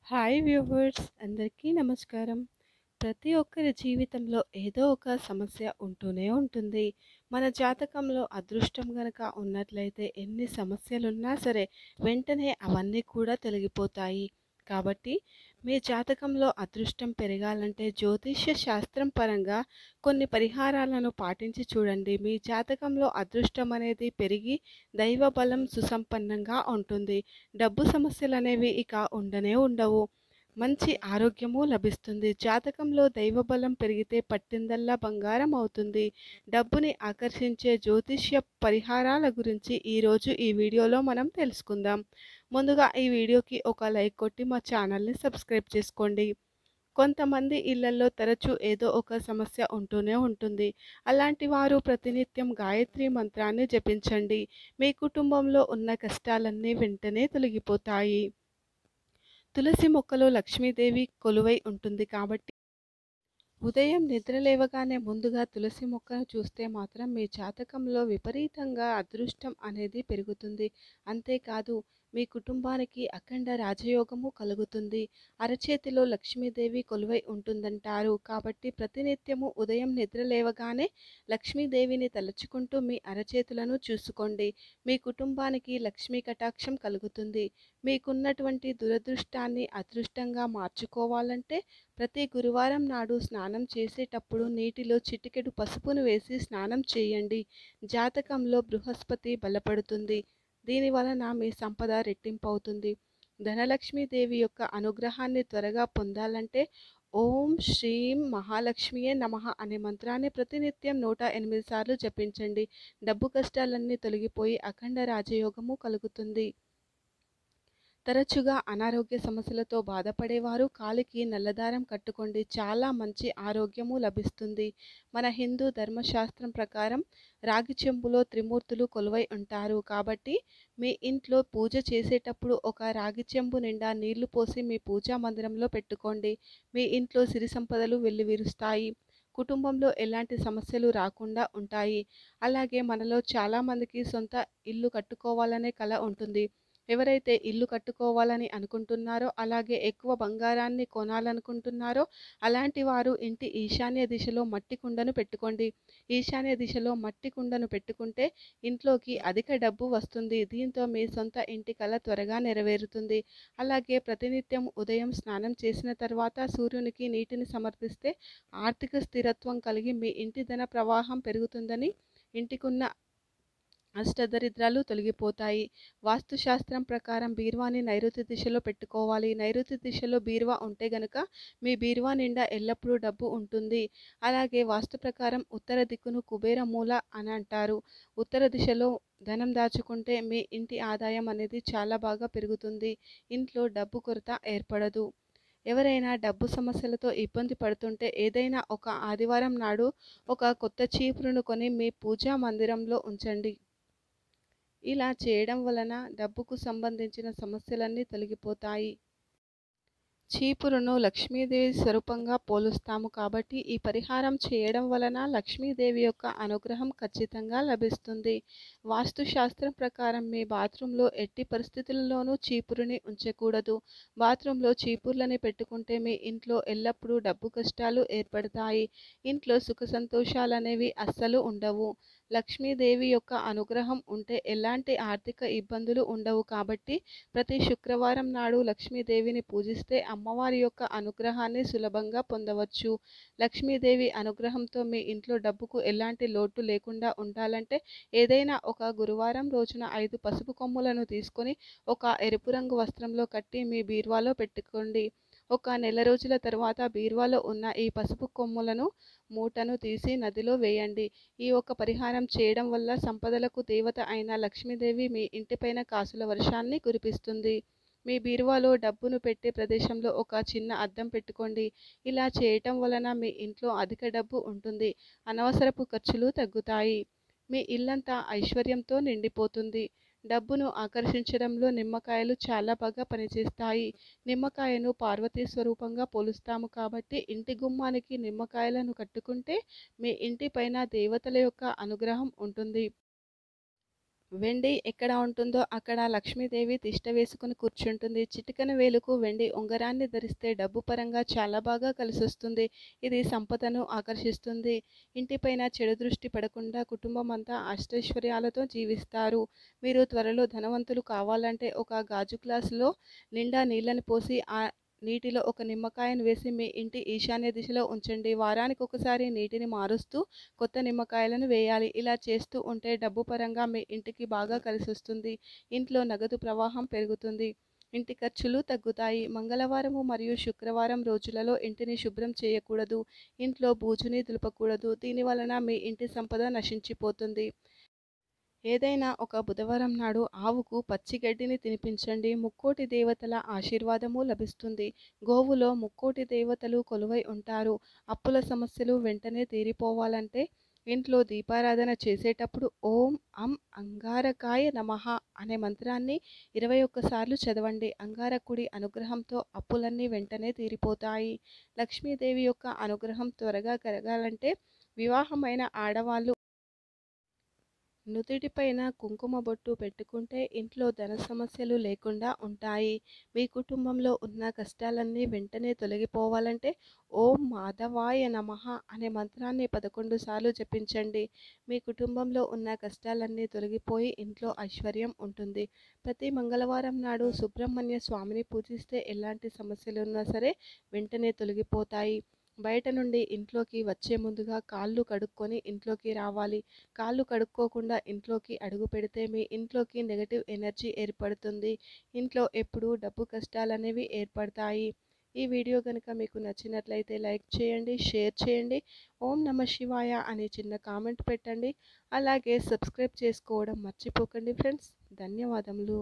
Hi viewers అందరికీ నమస్కారం. ప్రతి ఒక్కరి జీవితంలో ఏదో ఒక సమస్య ఉంటూనే ఉంటుంది. మన జాతకంలో అదృష్టం గనక ఉన్నట్లయితే ఎన్ని సమస్యలున్నా సరే వెంటనే అవన్నీ కూడా తొలగిపోతాయి. కాబట్టి మీ జాతకంలో అదృష్టం పెరగాలంటే జ్యోతిష్య శాస్త్రం పరంగా కొన్ని పరిహారాలను పాటించి చూడండి. మీ జాతకంలో అదృష్టం అనేది పెరిగి దైవ బలం సుసంపన్నంగా ఉంటుంది. డబ్బు సమస్యలనేవి ఇక ఉండనే ఉండవు. మంచి ఆరోగ్యము లభిస్తుంది. జాతకంలో దైవబలం పెరిగితే పట్టిందల్లా బంగారం అవుతుంది. డబ్బుని ఆకర్షించే జ్యోతిష్య పరిహారాల గురించి ఈరోజు ఈ వీడియోలో మనం తెలుసుకుందాం. ముందుగా ఈ వీడియోకి ఒక లైక్ కొట్టి మా ఛానల్ని సబ్స్క్రైబ్ చేసుకోండి. కొంతమంది ఇళ్లలో తరచూ ఏదో ఒక సమస్య ఉంటూనే ఉంటుంది. అలాంటి వారు ప్రతినిత్యం గాయత్రి మంత్రాన్ని జపించండి. మీ కుటుంబంలో ఉన్న కష్టాలన్నీ వెంటనే తొలగిపోతాయి. తులసి మొక్కలో లక్ష్మీదేవి కొలువై ఉంటుంది కాబట్టి ఉదయం నిద్ర లేవగానే ముందుగా తులసి మొక్కను చూస్తే మాత్రం మీ జాతకంలో విపరీతంగా అదృష్టం అనేది పెరుగుతుంది. అంతేకాదు మీ కుటుంబానికి అఖండ రాజయోగము కలుగుతుంది. అరచేతిలో లక్ష్మీదేవి కొలువై ఉంటుందంటారు. కాబట్టి ప్రతినిత్యము ఉదయం నిద్ర లేవగానే లక్ష్మీదేవిని తలుచుకుంటూ మీ అరచేతులను చూసుకోండి. మీ కుటుంబానికి లక్ష్మీ కటాక్షం కలుగుతుంది. మీకున్నటువంటి దురదృష్టాన్ని అదృష్టంగా మార్చుకోవాలంటే ప్రతి గురువారం నాడు స్నానం చేసేటప్పుడు నీటిలో చిటికెడు పసుపును వేసి స్నానం చేయండి. జాతకంలో బృహస్పతి బలపడుతుంది. దీని వలన మీ సంపద రెట్టింపవుతుంది. ధనలక్ష్మీదేవి యొక్క అనుగ్రహాన్ని త్వరగా పొందాలంటే ఓం శ్రీం మహాలక్ష్మియే నమః అనే మంత్రాన్ని ప్రతినిత్యం 108 సార్లు జపించండి. డబ్బు కష్టాలన్నీ తొలగిపోయి అఖండ రాజయోగము కలుగుతుంది. తరచుగా అనారోగ్య సమస్యలతో బాధపడేవారు కాలికి నల్లదారం కట్టుకోండి. చాలా మంచి ఆరోగ్యము లభిస్తుంది. మన హిందూ ధర్మశాస్త్రం ప్రకారం రాగి చెంబులో త్రిమూర్తులు కొలువై ఉంటారు. కాబట్టి మీ ఇంట్లో పూజ చేసేటప్పుడు ఒక రాగి చెంబు నిండా నీళ్లు పోసి మీ పూజా మందిరంలో పెట్టుకోండి. మీ ఇంట్లో సిరి సంపదలు వెల్లివిరుస్తాయి. కుటుంబంలో ఎలాంటి సమస్యలు రాకుండా ఉంటాయి. అలాగే మనలో చాలామందికి సొంత ఇల్లు కట్టుకోవాలనే కల ఉంటుంది. ఎవరైతే ఇల్లు కట్టుకోవాలని అనుకుంటున్నారో అలాగే ఎక్కువ బంగారాన్ని కొనాలనుకుంటున్నారో అలాంటి వారు ఇంటి ఈశాన్య దిశలో మట్టి కుండను పెట్టుకోండి. ఈశాన్య దిశలో మట్టి కుండను పెట్టుకుంటే ఇంట్లోకి అధిక డబ్బు వస్తుంది. దీంతో మీ సొంత ఇంటి కల త్వరగా నెరవేరుతుంది. అలాగే ప్రతినిత్యం ఉదయం స్నానం చేసిన తర్వాత సూర్యునికి నీటిని సమర్పిస్తే ఆర్థిక స్థిరత్వం కలిగి మీ ఇంటి ధన ప్రవాహం పెరుగుతుందని, ఇంటికున్న అష్టదరిద్రాలు తొలగిపోతాయి. వాస్తుశాస్త్రం ప్రకారం బీరువాని నైరుతి దిశలో పెట్టుకోవాలి. నైరుతి దిశలో బీరువా ఉంటే గనుక మీ బీరువా నిండా ఎల్లప్పుడూ డబ్బు ఉంటుంది. అలాగే వాస్తు ప్రకారం ఉత్తర దిక్కును కుబేర మూల అని అంటారు. ఉత్తర దిశలో ధనం దాచుకుంటే మీ ఇంటి ఆదాయం అనేది చాలా బాగా పెరుగుతుంది. ఇంట్లో డబ్బు కొరత ఏర్పడదు. ఎవరైనా డబ్బు సమస్యలతో ఇబ్బంది పడుతుంటే ఏదైనా ఒక ఆదివారం నాడు ఒక కొత్త చీపురును కొని మీ పూజా మందిరంలో ఉంచండి. ఇలా చేయడం వలన డబ్బుకు సంబంధించిన సమస్యలన్నీ తొలగిపోతాయి. చీపురును లక్ష్మీదేవి స్వరూపంగా పోలుస్తాము కాబట్టి ఈ పరిహారం చేయడం వలన లక్ష్మీదేవి యొక్క అనుగ్రహం ఖచ్చితంగా లభిస్తుంది. వాస్తుశాస్త్రం ప్రకారం మీ బాత్రూంలో ఎట్టి పరిస్థితుల్లోనూ చీపురుని ఉంచకూడదు. బాత్రూంలో చీపుర్లని పెట్టుకుంటే మీ ఇంట్లో ఎల్లప్పుడూ డబ్బు కష్టాలు ఏర్పడతాయి. ఇంట్లో సుఖ సంతోషాలనేవి అస్సలు ఉండవు. లక్ష్మీదేవి యొక్క అనుగ్రహం ఉంటే ఎలాంటి ఆర్థిక ఇబ్బందులు ఉండవు. కాబట్టి ప్రతి శుక్రవారం నాడు లక్ష్మీదేవిని పూజిస్తే అమ్మవారి యొక్క అనుగ్రహాన్ని సులభంగా పొందవచ్చు. లక్ష్మీదేవి అనుగ్రహంతో మీ ఇంట్లో డబ్బుకు ఎలాంటి లోటు లేకుండా ఉండాలంటే ఏదైనా ఒక గురువారం రోజున 5 పసుపు కొమ్ములను తీసుకొని ఒక ఎరుపు రంగు వస్త్రంలో కట్టి మీ బీరువాలో పెట్టుకోండి. ఒక నెల రోజుల తర్వాత బీరువాలో ఉన్న ఈ పసుపు కొమ్ములను మూటను తీసి నదిలో వేయండి. ఈ ఒక్క పరిహారం చేయడం వల్ల సంపదలకు దేవత అయిన లక్ష్మీదేవి మీ ఇంటిపైన కాసుల వర్షాన్ని కురిపిస్తుంది. మీ బీరువాలో డబ్బును పెట్టే ప్రదేశంలో ఒక చిన్న అద్దం పెట్టుకోండి. ఇలా చేయటం వలన మీ ఇంట్లో అధిక డబ్బు ఉంటుంది. అనవసరపు ఖర్చులు తగ్గుతాయి. మీ ఇల్లంతా ఐశ్వర్యంతో నిండిపోతుంది. డబ్బును ఆకర్షించడంలో నిమ్మకాయలు చాలా బాగా పనిచేస్తాయి. నిమ్మకాయను పార్వతీ స్వరూపంగా పోలుస్తాము కాబట్టి ఇంటి గుమ్మానికి నిమ్మకాయలను కట్టుకుంటే మీ ఇంటి పైన దేవతల యొక్క అనుగ్రహం ఉంటుంది. వెండి ఎక్కడ ఉంటుందో అక్కడ లక్ష్మీదేవి తిష్ట వేసుకుని కూర్చుంటుంది. చిటికెన వేలుకు వెండి ఉంగరాన్ని ధరిస్తే డబ్బు పరంగా చాలా బాగా కలిసొస్తుంది. ఇది సంపదను ఆకర్షిస్తుంది. ఇంటిపైన చెడు దృష్టి పడకుండా కుటుంబం అంతా అష్టైశ్వర్యాలతో జీవిస్తారు. మీరు త్వరలో ధనవంతులు కావాలంటే ఒక గాజు గ్లాసులో నిండా నీళ్ళని పోసి ఆ నీటిలో ఒక నిమ్మకాయను వేసి మీ ఇంటి ఈశాన్య దిశలో ఉంచండి. వారానికి ఒకసారి నీటిని మారుస్తూ కొత్త నిమ్మకాయలను వేయాలి. ఇలా చేస్తూ ఉంటే డబ్బు పరంగా మీ ఇంటికి బాగా కలిసొస్తుంది. ఇంట్లో నగదు ప్రవాహం పెరుగుతుంది. ఇంటి ఖర్చులు తగ్గుతాయి. మంగళవారము మరియు శుక్రవారం రోజులలో ఇంటిని శుభ్రం చేయకూడదు. ఇంట్లో బూజుని దులపకూడదు. దీని వలన మీ ఇంటి సంపద నశించిపోతుంది. ఏదైనా ఒక బుధవారం నాడు ఆవుకు పచ్చి గడ్డిని తినిపించండి. ముక్కోటి దేవతల ఆశీర్వాదము లభిస్తుంది. గోవులో ముక్కోటి దేవతలు కొలువై ఉంటారు. అప్పుల సమస్యలు వెంటనే తీరిపోవాలంటే ఇంట్లో దీపారాధన చేసేటప్పుడు ఓం అం అంగారకాయ నమః అనే మంత్రాన్ని 21 సార్లు చదవండి. అంగారకుడి అనుగ్రహంతో అప్పులన్నీ వెంటనే తీరిపోతాయి. లక్ష్మీదేవి యొక్క అనుగ్రహం త్వరగా కలగాలంటే వివాహమైన ఆడవాళ్ళు నుదిటిపైన కుంకుమ బొట్టు పెట్టుకుంటే ఇంట్లో ధన సమస్యలు లేకుండా ఉంటాయి. మీ కుటుంబంలో ఉన్న కష్టాలన్నీ వెంటనే తొలగిపోవాలంటే ఓం మాధవాయ నమః అనే మంత్రాన్ని 11 సార్లు జపించండి. మీ కుటుంబంలో ఉన్న కష్టాలన్నీ తొలగిపోయి ఇంట్లో ఐశ్వర్యం ఉంటుంది. ప్రతి మంగళవారం నాడు సుబ్రహ్మణ్య స్వామిని పూజిస్తే ఎలాంటి సమస్యలున్నా సరే వెంటనే తొలగిపోతాయి. బయట నుండి ఇంట్లోకి వచ్చే ముందుగా కాళ్ళు కడుక్కొని ఇంట్లోకి రావాలి. కాళ్ళు కడుక్కోకుండా ఇంట్లోకి అడుగు పెడితే మీ ఇంట్లోకి నెగటివ్ ఎనర్జీ ఏర్పడుతుంది. ఇంట్లో ఎప్పుడూ డబ్బు కష్టాలనేవి ఏర్పడతాయి. ఈ వీడియో కనుక మీకు నచ్చినట్లయితే లైక్ చేయండి, షేర్ చేయండి. ఓం నమ శివాయ అనే చిన్న కామెంట్ పెట్టండి. అలాగే సబ్స్క్రైబ్ చేసుకోవడం మర్చిపోకండి ఫ్రెండ్స్. ధన్యవాదములు.